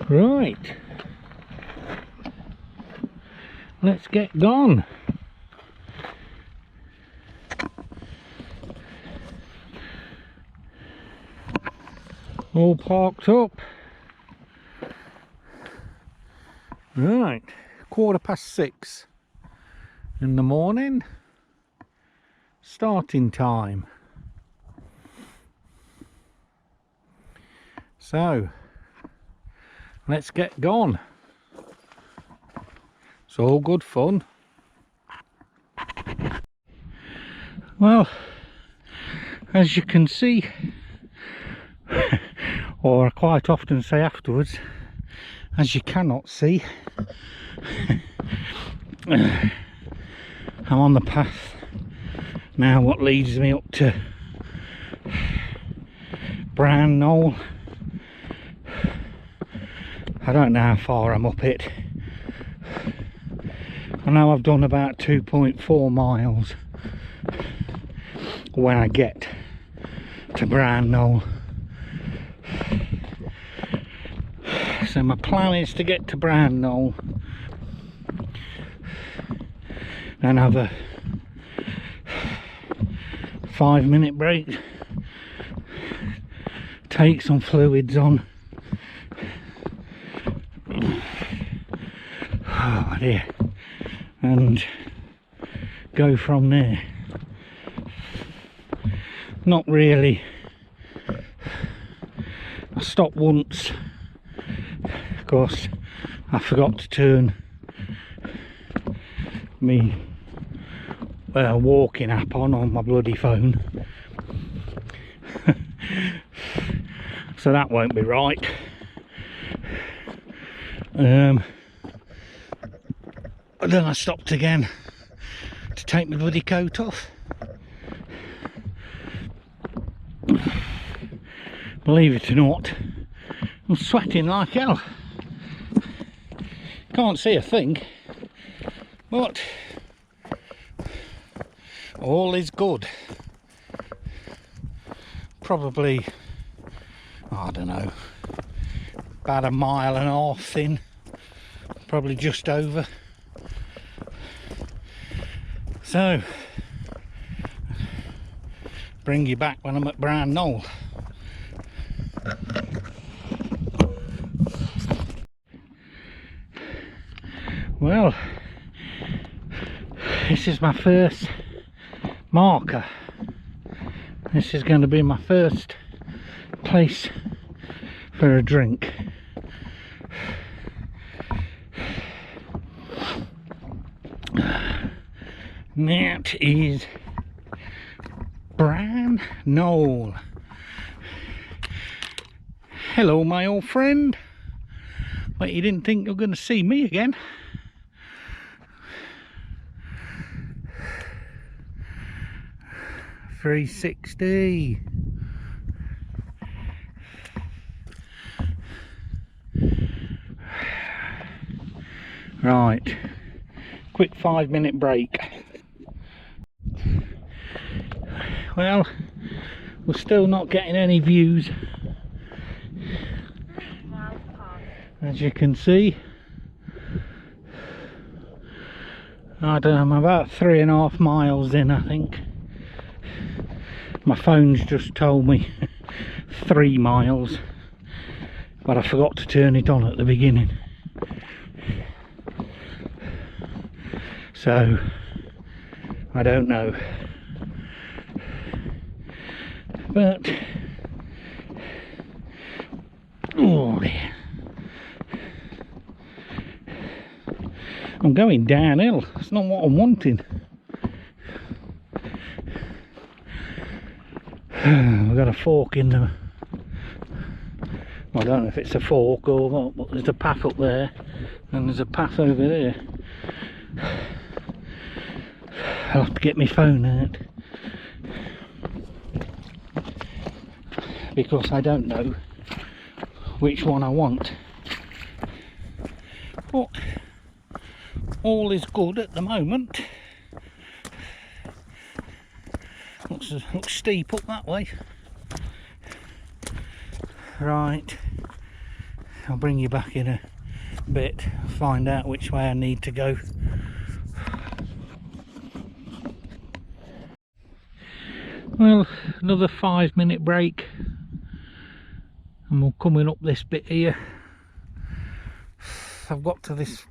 Right, let's get gone. All parked up. Right, 6:15 in the morning. Starting time. So let's get gone. It's all good fun. Well, as you can see, or I quite often say afterwards, as you cannot see, I'm on the path now what leads me up to Bran Knoll. I don't know how far I'm up it. I know I've done about 2.4 miles when I get to Bran Knoll. So my plan is to get to Bran Knoll and have a 5-minute break, take some fluids on. Oh dear. And go from there. Not really. I stopped once. Of course, I forgot to turn me walking app on my bloody phone. So that won't be right. And then I stopped again to take my bloody coat off. Believe it or not, I'm sweating like hell. Can't see a thing, but all is good. Probably, I don't know, about 1.5 miles in, probably just over. So, bring you back when I'm at Bran Knoll. Well, this is my first marker. This is going to be my first place for a drink. That is Bran Knoll. Hello, my old friend. But you didn't think you were going to see me again. .360. Right, quick 5-minute break. Well, we're still not getting any views, as you can see. I don't know, I'm about 3.5 miles in, I think. My phone's just told me 3 miles, but I forgot to turn it on at the beginning. So, I don't know. But, oh dear. I'm going downhill. That's not what I'm wanting. We've got a fork in the... Well, I don't know if it's a fork or what, but there's a path up there and there's a path over there. I'll have to get my phone out because I don't know which one I want. But all is good at the moment. Looks steep up that way. Right, I'll bring you back in a bit, find out which way I need to go. Well, another 5-minute break and we're coming up this bit here. I've got to this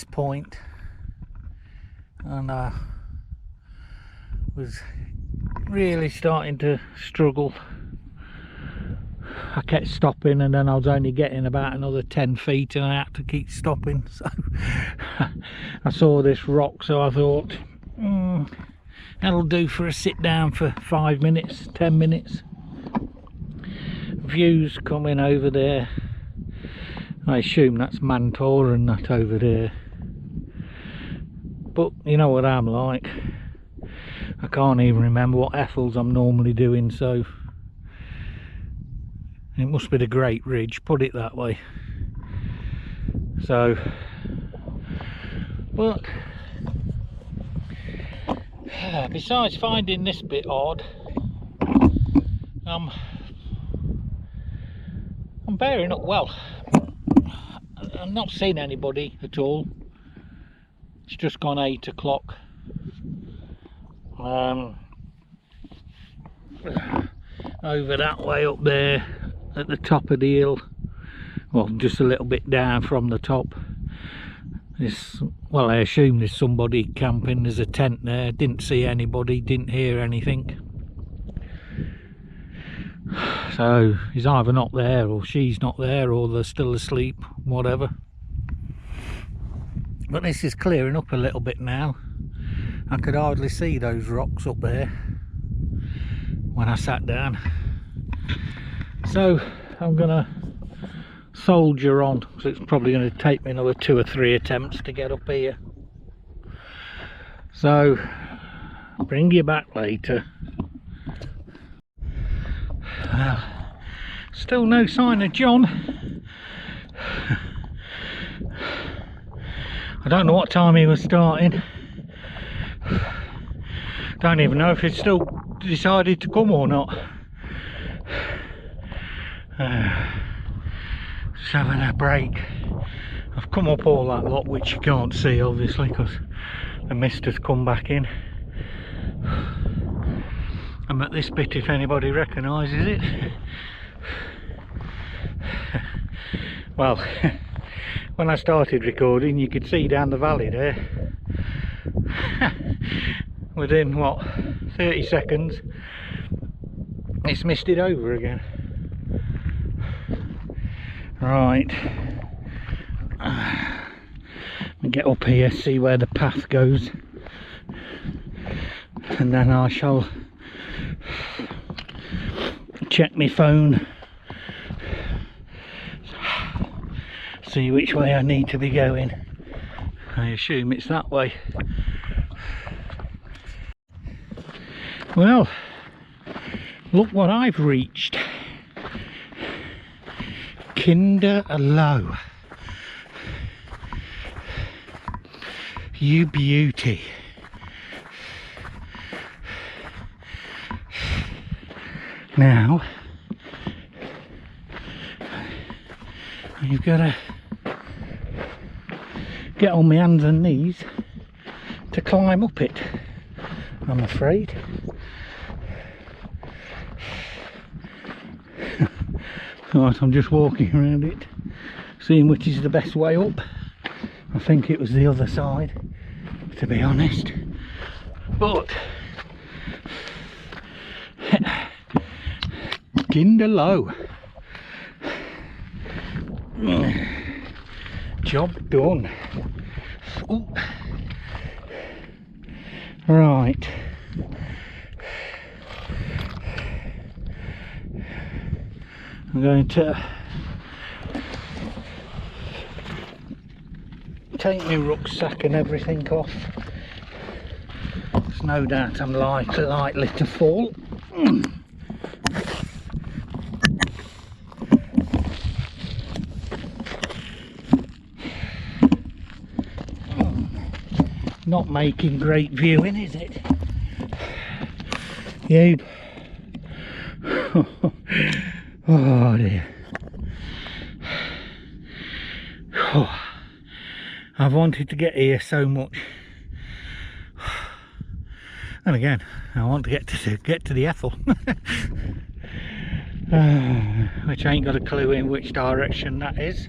point and I was really starting to struggle. I kept stopping and then I was only getting about another 10 feet and I had to keep stopping. So I saw this rock, so I thought that'll do for a sit down for 5 minutes, 10 minutes. Views coming over there. I assume that's Mantor and that over there. But you know what I'm like. I can't even remember what Ethels I'm normally doing, so it must be the Great Ridge, put it that way. So, but besides finding this bit odd, I'm bearing up well. I'm not seeing anybody at all. It's just gone 8 o'clock. Over that way up there at the top of the hill, well, just a little bit down from the top, well, I assume there's somebody camping. There's a tent there. Didn't see anybody, didn't hear anything, so he's either not there or she's not there or they're still asleep, whatever. But this is clearing up a little bit now. I could hardly see those rocks up there when I sat down. So I'm gonna soldier on, so it's probably going to take me another 2 or 3 attempts to get up here. So I'll bring you back later. Still no sign of John. I don't know what time he was starting. Don't even know if he's still decided to come or not. Just having a break. I've come up all that lot, which you can't see obviously because the mist has come back in. I'm at this bit, if anybody recognises it. Well, when I started recording you could see down the valley there. Within what, 30 seconds it's misted over again. Right, let me get up here, see where the path goes, and then I shall check my phone, see which way I need to be going. I assume it's that way. Well, look what I've reached. Kinder Low. You beauty. Now you've got to get on my hands and knees to climb up it, I'm afraid. Right, I'm just walking around it, seeing which is the best way up. I think it was the other side, to be honest. But Kinder Low. Job done. Ooh. Right. I'm going to take my rucksack and everything off. There's no doubt I'm likely to fall. Not making great viewing, is it? You. Oh dear. Oh, I've wanted to get here so much. And again, I want to get to the Ethel. Which I ain't got a clue in which direction that is.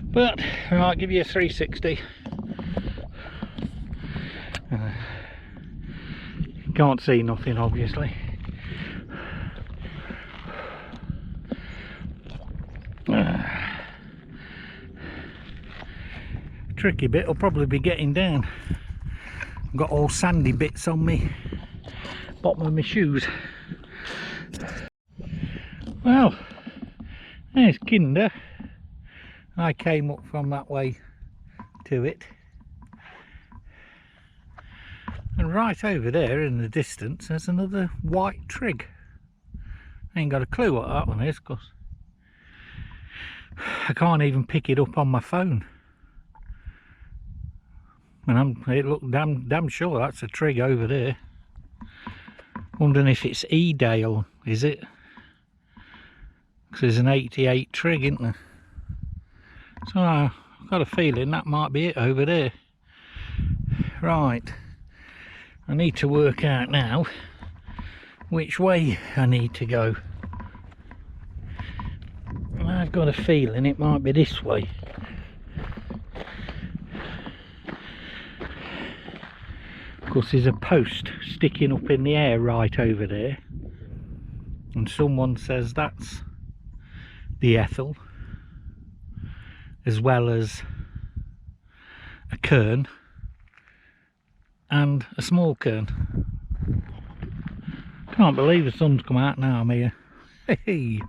But I'll give you a 360. Can't see nothing, obviously. Tricky bit will probably be getting down. I've got all sandy bits on me bottom of my shoes. Well, there's Kinder. I came up from that way to it, and right over there in the distance there's another white trig. I ain't got a clue what that one is, because I can't even pick it up on my phone, and it looked damn sure that's a trig over there. Wondering if it's Edale, is it? Because there's an 88 trig, isn't there? So I've got a feeling that might be it over there. Right, I need to work out now which way I need to go. I've got a feeling it might be this way. Of course, there's a post sticking up in the air right over there, and someone says that's the Ethel, as well as a cairn and a small cairn. Can't believe the sun's come out now. I'm here. Hey.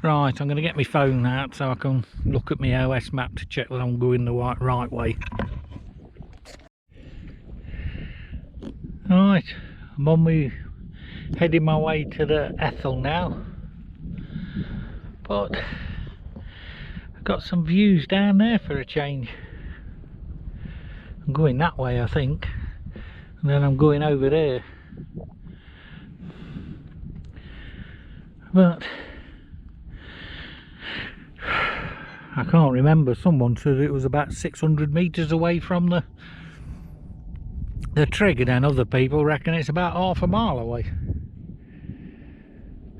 Right, I'm going to get my phone out so I can look at my OS map to check that I'm going the right way. Right, I'm on my heading my way to the Ethel now, but I've got some views down there for a change. I'm going that way, I think, and then I'm going over there. But I can't remember. Someone said it was about 600 metres away from the trig, and then other people reckon it's about half a mile away.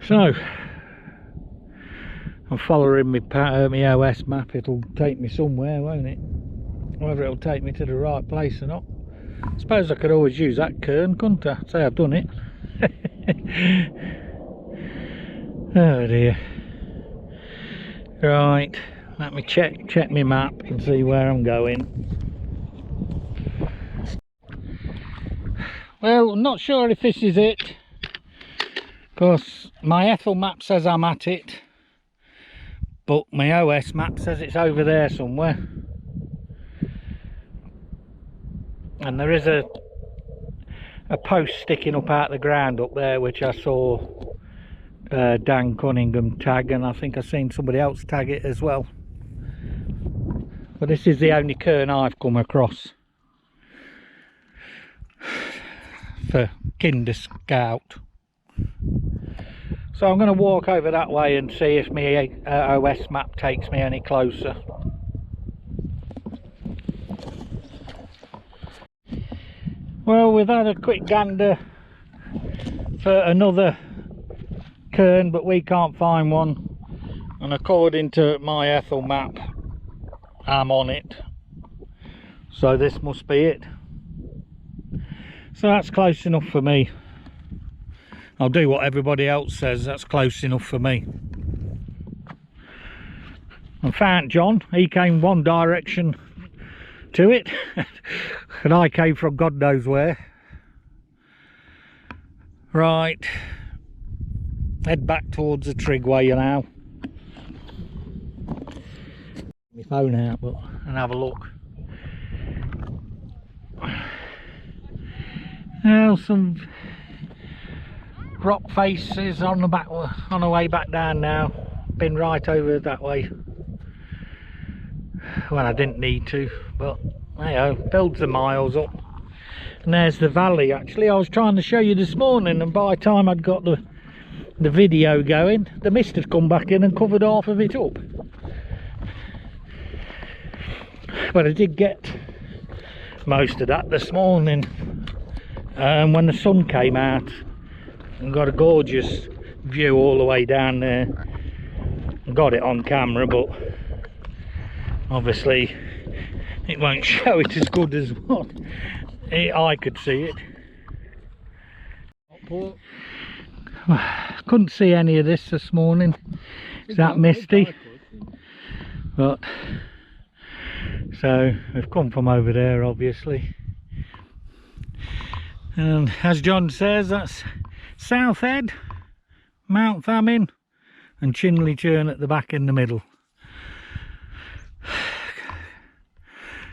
So I'm following my OS map. It'll take me somewhere, won't it? Whether it'll take me to the right place or not. I suppose I could always use that cairn, couldn't I? Say I've done it. Oh dear. Right, let me check my map and see where I'm going. Well, I'm not sure if this is it, because my Ethel map says I'm at it, but my OS map says it's over there somewhere. And there is a post sticking up out the ground up there, which I saw Dan Cunningham tag, and I think I've seen somebody else tag it as well. But this is the only cairn I've come across for Kinder Scout. So I'm going to walk over that way and see if my OS map takes me any closer. Well, we've had a quick gander for another cairn, but we can't find one, and according to my Ethel map I'm on it, so this must be it. So that's close enough for me. I'll do what everybody else says, that's close enough for me. And found John, he came one direction to it and I came from God knows where. Right, head back towards the Trigway now. My phone out, but and have a look. Now some rock faces on the way back down now. Been right over that way. Well, I didn't need to, but hey, builds the miles up. And there's the valley. Actually, I was trying to show you this morning, and by the time I'd got the video going, the mist had come back in and covered half of it up. But I did get most of that this morning when the sun came out, and got a gorgeous view all the way down there. Got it on camera, but obviously it won't show it as good as what I could see it. Couldn't see any of this morning. It's that misty. But so we've come from over there, obviously, and as John says, that's South Head, Mount Famine, and Chinley Churn at the back in the middle.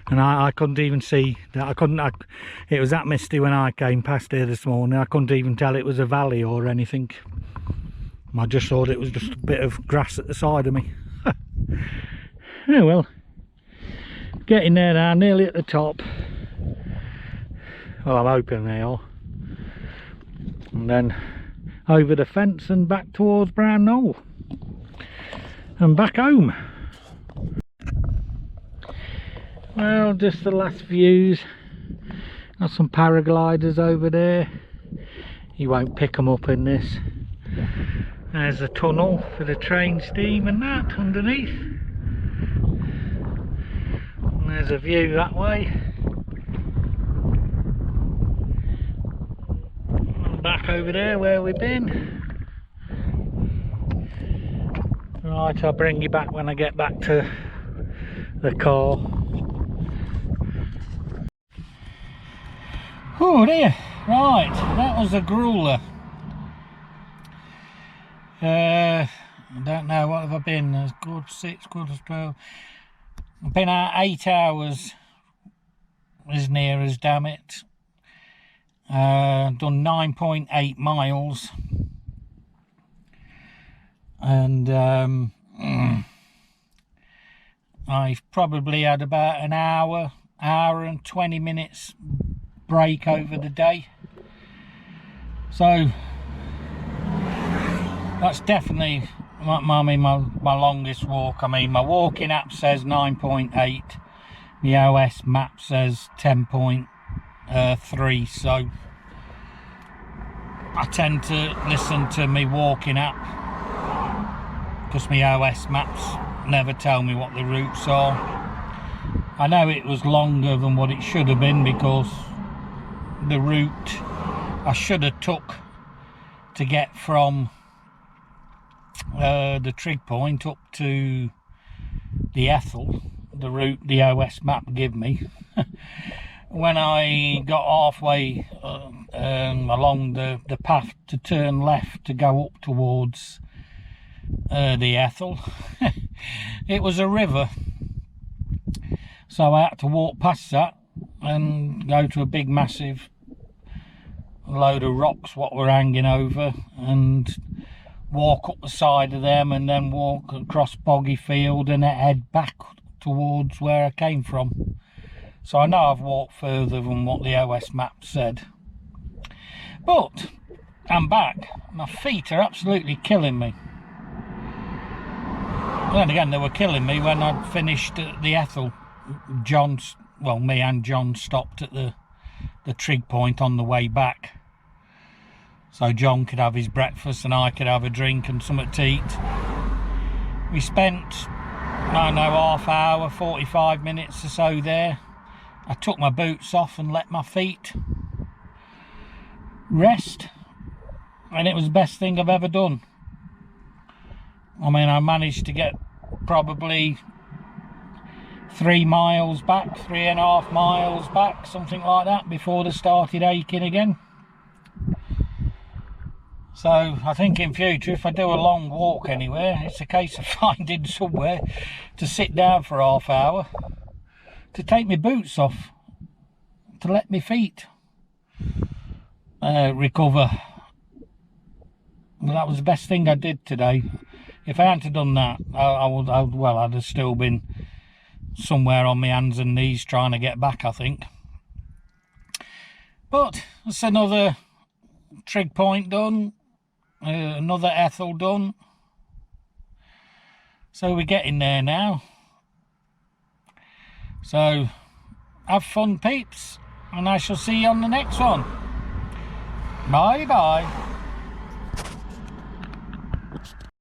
And I couldn't even see that. It was that misty when I came past here this morning. I couldn't even tell it was a valley or anything. I just thought it was just a bit of grass at the side of me. Oh well, getting there now, nearly at the top. Well, I'm hoping they are. And then over the fence and back towards Brown Knoll and back home. Well, just the last views. Got some paragliders over there. You won't pick them up in this. There's a tunnel for the train steam and that underneath. And there's a view that way. And back over there where we've been. Right, I'll bring you back when I get back to the car. Oh dear, right, that was a grueler. I don't know, what have I been? It's good 6, good 12. I've been out 8 hours, as near as, damn it. Done 9.8 miles. And I've probably had about an hour and 20 minutes break over the day. So that's definitely my longest walk. I mean, my walking app says 9.8, the OS map says 10.3, so I tend to listen to me walking app because my OS maps never tell me what the routes are. I know it was longer than what it should have been because the route I should have took to get from the trig point up to the Ethel, the route the OS map give me, when I got halfway along the path to turn left to go up towards the Ethel, it was a river, so I had to walk past that and go to a big massive load of rocks what were hanging over and walk up the side of them and then walk across boggy field and head back towards where I came from. So I know I've walked further than what the OS map said, but I'm back. My feet are absolutely killing me. Then again, they were killing me when I'd finished at the Ethel. Me and John stopped at the trig point on the way back, so John could have his breakfast and I could have a drink and something to eat. We spent, I don't know, half hour, 45 minutes or so there. I took my boots off and let my feet rest, and it was the best thing I've ever done. I mean, I managed to get probably 3 miles back, 3.5 miles back, something like that, before they started aching again. So I think in future, if I do a long walk anywhere, it's a case of finding somewhere to sit down for half hour, to take my boots off, to let my feet recover. Well, that was the best thing I did today. If I hadn't done that, I'd have still been somewhere on my hands and knees trying to get back, I think. But that's another trig point done, another Ethel done. So we're getting there now. So have fun, peeps, and I shall see you on the next one. Bye bye.